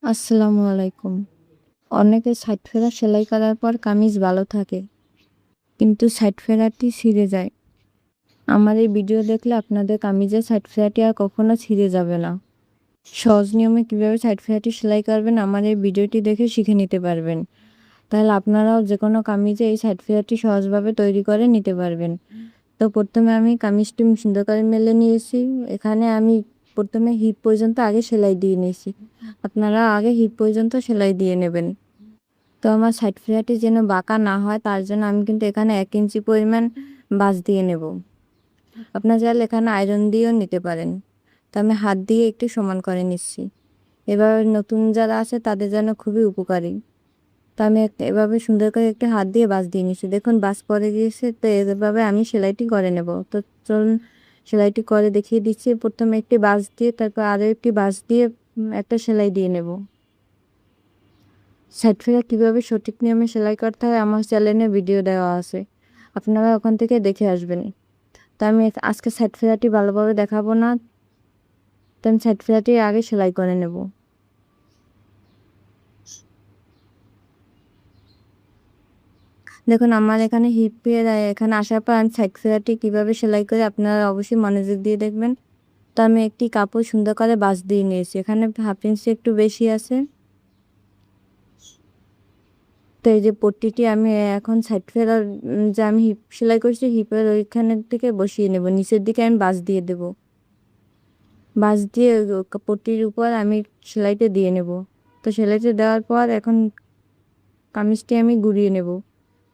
আসসালামু আলাইকুম। অনেকে সাইড ফেরা সেলাই করার পর কামিজ ভালো থাকে, কিন্তু সাইড ফেরাটি ছিঁড়ে যায়। আমার এই ভিডিও দেখলে আপনাদের কামিজের সাইড ফেরাটি আর কখনো ছিঁড়ে যাবে না। সহজ নিয়মে কিভাবে সাইড ফেরাটি সেলাই করবেন আমার এই ভিডিওটি দেখে শিখে নিতে পারবেন। তাহলে আপনারাও যে কোনো কামিজে এই সাইড ফেরাটি সহজভাবে তৈরি করে নিতে পারবেন। তো প্রথমে আমি কামিজটি সুন্দর করে মেলে নিয়েছি। এখানে আমি প্রথমে হিপ পর্যন্ত আগে সেলাই দিয়ে নিয়েছি। আপনারা আগে হিপ পর্যন্ত সেলাই দিয়ে নেবেন। তো আমার সাইড ফেরাটি যেন বাঁকা না হয় তার জন্য আমি কিন্তু এখানে 1 ইঞ্চি পরিমাণ ভাঁজ দিয়ে নেব। আপনারা চাইলে এখানে আয়রন দিয়েও নিতে পারেন। তো আমি হাত দিয়ে একটু সমান করে নিচ্ছি। এভাবে নতুন যারা আছে তাদের জন্য খুবই উপকারী। তো আমি এভাবে সুন্দর করে একটু হাত দিয়ে ভাঁজ দিয়ে নিচ্ছি। দেখুন ভাঁজ পড়ে গিয়েছে, তো এভাবে আমি সেলাইটি করে নেব। তো চলুন সেলাইটি করে দেখিয়ে দিচ্ছি। প্রথমে একটি ভাঁজ দিয়ে তারপর আরও একটি ভাঁজ দিয়ে একটা সেলাই দিয়ে নেব। সাইড ফেরা কীভাবে সঠিক নিয়মে সেলাই করতে হয় আমার চ্যানেলে ভিডিও দেওয়া আছে, আপনারা ওখান থেকে দেখে আসবেন। তো আমি আজকে সাইড ফেরাটি ভালোভাবে দেখাবো না, তো আমি সাইড ফেরাটি আগে সেলাই করে নেব। দেখুন আমার এখানে হিপের এখানে আসার পর আমি সাইড ফেরাটি কীভাবে সেলাই করে আপনারা অবশ্যই মনোযোগ দিয়ে দেখবেন। তো আমি একটি কাপড় সুন্দর করে ভাঁজ দিয়ে নিয়েছি, এখানে 1/2 ইঞ্চি একটু বেশি আছে। তো এই যে পট্টিটি আমি এখন সাইড ফেরার যে আমি হিপ সেলাই করছি হিপের ওইখানের থেকে বসিয়ে নেব, নিচের দিকে আমি ভাঁজ দিয়ে দেব। ভাঁজ দিয়ে পট্টির উপর আমি সেলাইটা দিয়ে নেব। তো সেলাইটা দেওয়ার পর এখন কামিজটি আমি ঘুরিয়ে নেব।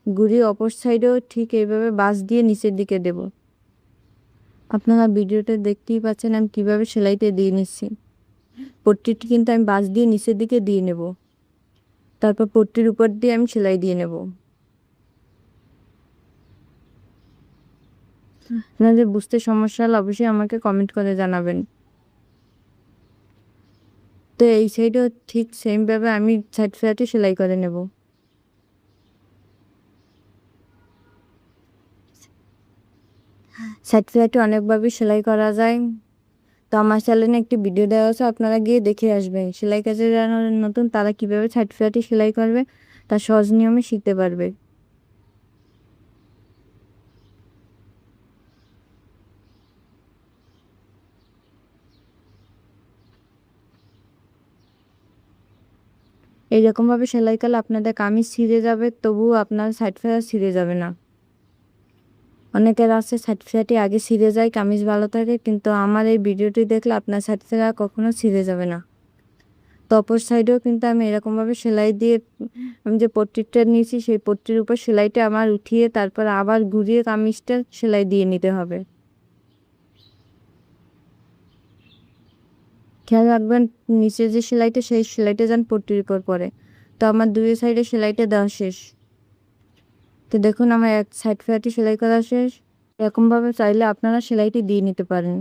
ঘুরিয়ে অপর সাইডেও ঠিক এইভাবে ভাঁজ দিয়ে নিচের দিকে দেব। আপনারা ভিডিওতে দেখতেই পাচ্ছেন আমি কিভাবে সেলাইটা দিয়ে নিচ্ছি। পট্টিটি কিন্তু আমি ভাঁজ দিয়ে নিচের দিকে দিয়ে নেব, তারপর পট্টির উপর দিয়ে আমি সেলাই দিয়ে নেব। আপনাদের বুঝতে সমস্যা হলে অবশ্যই আমাকে কমেন্ট করে জানাবেন। তো এই সাইডেও ঠিক সেমভাবে আমি সাইড ফেরাটি সেলাই করে নেব। সাইড ফেরাটি অনেকভাবে সেলাই করা যায়। তো আমার চ্যানেলে একটি ভিডিও দেওয়া আছে, আপনারা গিয়ে দেখে আসবেন। সেলাই কাজে যারা নতুন তারা কীভাবে সাইড ফেরাটি সেলাই করবে তার সহজ নিয়মে শিখতে পারবে। এইরকমভাবে সেলাই করলে আপনাদের কামিজ ছিঁড়ে যাবে, তবুও আপনার সাইড ফেরা ছিঁড়ে যাবে না। অনেকের আছে সাইড ফেরাটি আগে ছিঁড়ে যায়, কামিজ ভালো থাকে, কিন্তু আমার এই ভিডিওটি দেখলে আপনার সাইড ফেরা কখনো ছিঁড়ে যাবে না। তো অপর সাইডেও কিন্তু আমি এরকমভাবে সেলাই দিয়ে আমি যে পট্টিটা নিয়েছি সেই পট্টির উপর সেলাইটা আমার উঠিয়ে তারপর আবার ঘুরিয়ে কামিজটা সেলাই দিয়ে নিতে হবে। খেয়াল রাখবেন নিচে যে সেলাইটা সেই সেলাইটা যেন পট্টির উপর পড়ে। তো আমার দুই সাইডে সেলাইটা দেওয়া শেষ। তো দেখুন আমার এক সাইড ফেরাটি সেলাই করা শেষ। এরকমভাবে চাইলে আপনারা সেলাইটি দিয়ে নিতে পারেন।